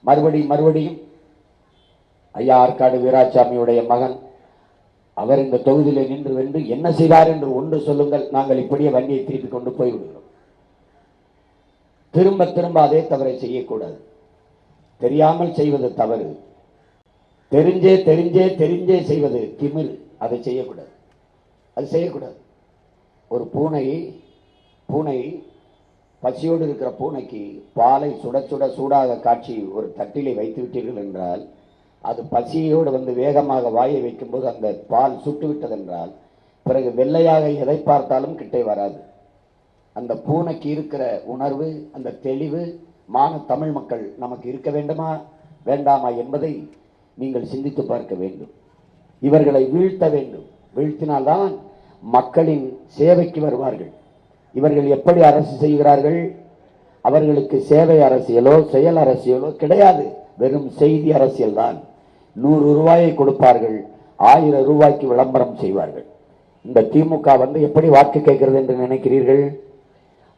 மறுபடியும் ஐயா ஆற்காடு வீராசாமியுடைய மகன் அவர் இந்த தொகுதியில் நின்று வென்று என்ன செய்வார் என்று ஒன்று சொல்லுங்கள், நாங்கள் இப்படியே வண்டியை திருப்பி கொண்டு போய்விடுகிறோம். திரும்ப திரும்ப அதே தவறை செய்யக்கூடாது. தெரியாமல் செய்வது தவறு, தெரிஞ்சே செய்வது திமிரு. அதை செய்யக்கூடாது, அது செய்யக்கூடாது. ஒரு பூனை பசியோடு இருக்கிற பூனைக்கு பாலை சுட சூடாக காட்சி ஒரு தட்டிலே வைத்து விட்டீர்கள் என்றால், அது பசியோடு வந்து வேகமாக வாயை வைக்கும்போது அந்த பால் சுட்டு விட்டதென்றால் பிறகு வெள்ளையாக எதை பார்த்தாலும் கிட்டே வராது. அந்த பூனைக்கு இருக்கிற உணர்வு, அந்த தெளிவு தமிழ் மக்கள் நமக்கு இருக்க வேண்டுமா வேண்டாமா என்பதை நீங்கள் சிந்தித்து பார்க்க வேண்டும். இவர்களை வீழ்த்த வேண்டும். வீழ்த்தினால்தான் மக்களின் சேவைக்கு வருவார்கள். இவர்கள் எப்படி அரசு செய்கிறார்கள்? அவர்களுக்கு சேவை அரசியலோ செயல் அரசியலோ கிடையாது, வெறும் செய்தி அரசியல் தான். 100 ரூபாயை கொடுப்பார்கள், 1000 ரூபாய்க்கு விளம்பரம் செய்வார்கள். இந்த திமுக வந்து எப்படி வாக்கு கேட்கிறது என்று நினைக்கிறீர்கள்?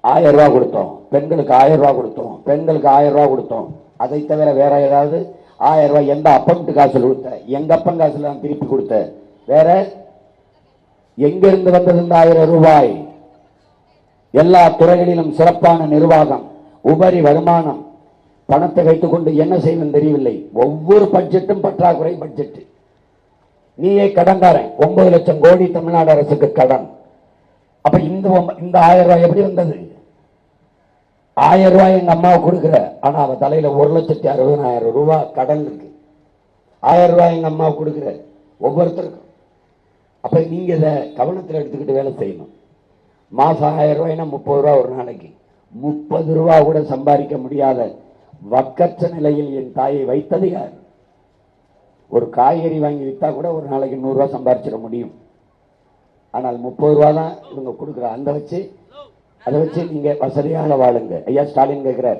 1000 ரூபாய் கொடுத்தோம், பெண்களுக்கு 1000 ரூபாய் கொடுத்தோம், பெண்களுக்கு 1000 ரூபாய் கொடுத்தோம். அதை தவிர வேற ஏதாவது 1000 ரூபாய் எந்த அப்பன்ட்டு காசுல கொடுத்த? எங்க அப்பன் காசுல நான் திருப்பி கொடுத்த. வேற எங்கிருந்து வந்தது இந்த 1000 ரூபாய்? எல்லா துறைகளிலும் சிறப்பான நிர்வாகம், உபரி வருமானம். பணத்தை வைத்துக் கொண்டு என்ன செய்யணும் தெரியவில்லை. ஒவ்வொரு பட்ஜெட்டும் பற்றாக்குறை பட்ஜெட். நீயே கடன்காரன், 9 லட்சம் கோடி தமிழ்நாடு அரசுக்கு கடன். அப்ப இந்த 1000 ரூபாய் எப்படி வந்தது? 1000 ரூபாய் எங்க அம்மாவுக்கு கொடுக்குற, ஆனா அவ தலையில 1,60,000 ரூபாய் கடன் இருக்கு. 1000 ரூபாய் எங்க அம்மாவுக்கு கொடுக்குற ஒவ்வொருத்தருக்கும். அப்ப நீங்க இதை கவனத்தில் எடுத்துக்கிட்டு வேலை செய்யணும். மாசம் 1000 ரூபாய்னா 30 ரூபாய் ஒரு நாளைக்கு. 30 ரூபாய் கூட சம்பாதிக்க முடியாத வக்கற்ற நிலையில் என் தாயை வைத்தது யார்? ஒரு காய்கறி வாங்கி வித்தா கூட ஒரு நாளைக்கு 100 ரூபாய் சம்பாதிச்சிட முடியும். ஆனால் 30 ரூபாய் தான் இவங்க கொடுக்குற. அதை வச்சு நீங்க வசதியாக வாழுங்க. ஐயா ஸ்டாலின் கேட்கிறார்,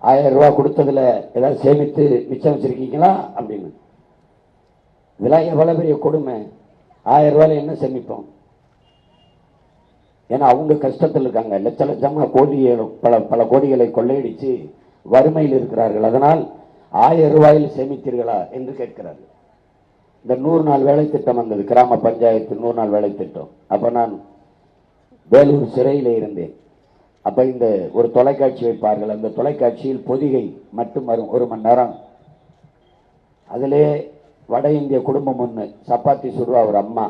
1000 ரூபாய் கொடுத்ததுல ஏதாவது சேமித்து மிச்சம் வச்சிருக்கீங்களா அப்படின்னு. இதெல்லாம் எவ்வளவு பெரிய கொடுமை. 1000 ரூபாயில என்ன சேமிப்போம்? ஏன்னா அவங்க கஷ்டத்தில் இருக்காங்க. லட்சமா பல கோடிகளை கொள்ளையடிச்சு வறுமையில் இருக்கிறார்கள். அதனால் 1000 ரூபாயில் சேமித்தீர்களா என்று கேட்கிறார்கள். இந்த 100 நாள் வேலை திட்டம் வந்தது, கிராம பஞ்சாயத்து 100 நாள் வேலை திட்டம். அப்ப நான் வேலூர் சிறையில இருந்தேன். அப்ப இந்த ஒரு தொலைக்காட்சி வைப்பார்கள். அந்த தொலைக்காட்சியில் பொதிகை மட்டும் வரும், 1 மணி நேரம். அதிலே வட இந்திய குடும்பம் ஒன்று சப்பாத்தி சுடுவா ஒரு அம்மா.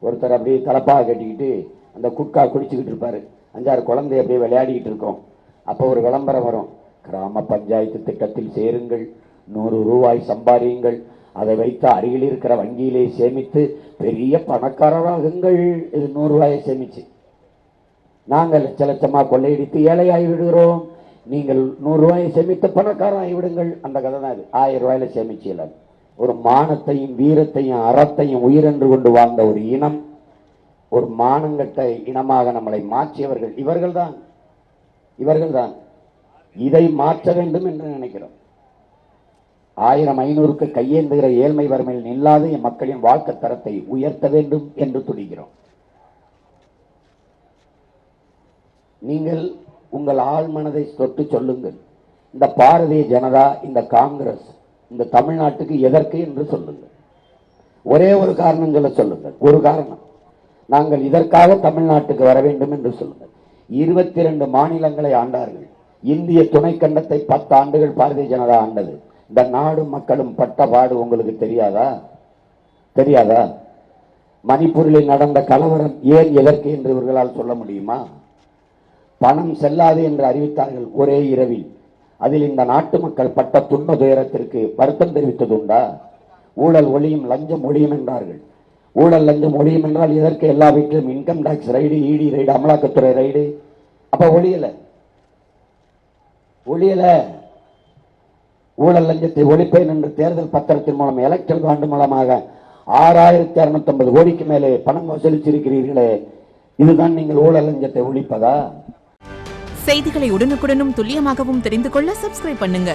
ஒருத்தர் அப்படியே தலப்பாக கட்டிக்கிட்டு அந்த குட்கா குடிச்சுக்கிட்டு இருப்பாரு. 5-6 குழந்தை அப்படியே விளையாடிக்கிட்டு இருக்கோம். அப்போ ஒரு விளம்பரம் வரும், கிராம பஞ்சாயத்து திட்டத்தில் சேருங்கள், 100 ரூபாய் சம்பாதியுங்கள், அதை வைத்து அருகில் இருக்கிற வங்கியிலே சேமித்து பெரிய பணக்காரராகுங்கள். இது 100 ரூபாயை சேமிச்சு நாங்கள் லட்சமா கொள்ளையடித்து ஏழையாகி விடுகிறோம். நீங்கள் 100 ரூபாயை சேமித்து பணக்காரராகி விடுங்கள். அந்த கதை தான் இது. 1000 ரூபாயில சேமிச்சு ஒரு மானத்தையும் வீரத்தையும் அறத்தையும் உயிரென்று கொண்டு வாழ்ந்த ஒரு இனம், ஒரு மானங்கட்ட இனமாக நம்மளை மாற்றியவர்கள் இவர்கள்தான். இதை மாற்ற வேண்டும் என்று நினைக்கிறோம். 1000-500க்கு கையேந்துகிற ஏழ்மை வறுமையில் நில்லாத என் மக்களின் வாழ்க்கை தரத்தை உயர்த்த வேண்டும் என்று துடிக்கிறோம். நீங்கள் உங்கள் ஆள் மனதை தொட்டு சொல்லுங்கள். இந்த பாரதிய ஜனதா, இந்த காங்கிரஸ் இந்த தமிழ்நாட்டுக்கு எதற்கு என்று சொல்லுங்கள். ஒரே ஒரு காரணம் சொல்லுங்கள். ஒரு காரணம், நாங்கள் இதற்காக தமிழ்நாட்டுக்கு வர வேண்டும் என்று சொல்லுங்கள். 22 மாநிலங்களை ஆண்டார்கள். இந்திய துணைக்கண்டத்தை 10 ஆண்டுகள் பாரதிய ஜனதா ஆண்டது. இந்த நாடு மக்களும் பட்ட பாடு உங்களுக்கு தெரியாதா? மணிப்பூரில் நடந்த கலவரம் ஏன் எதற்கு என்று இவர்களால் சொல்ல முடியுமா? பணம் செல்லாது என்று அறிவித்தார்கள் ஒரே இரவில். அதில் இந்த நாட்டு மக்கள் பட்ட துன்ப துயரத்திற்கு வருத்தம் தெரிவித்தது உண்டா? ஊழல் ஒழியும், லஞ்சம் ஒழியும் என்றார்கள். ஊழல் லஞ்சம் ஒழியும் என்றால் இதற்கு எல்லா வீட்டிலும் இன்கம் டாக்ஸ் ரைடு, இடி ரைடு, அமலாக்கத்துறை ரைடு. அப்ப ஒழியல. ஊழல் லஞ்சத்தை ஒழிப்பேன் என்று தேர்தல் பத்திரத்தின் மூலம், எலக்ட்ரல் பாண்ட் மூலமாக 6650 கோடிக்கு மேலே பணம் வசூலிச்சிருக்கிறீர்களே, இதுதான் நீங்கள் ஊழல் லஞ்சத்தை ஒழிப்பதா? செய்திகளை உடனுக்குடனும் துல்லியமாகவும் தெரிந்து கொள்ள சப்ஸ்கிரைப் பண்ணுங்க.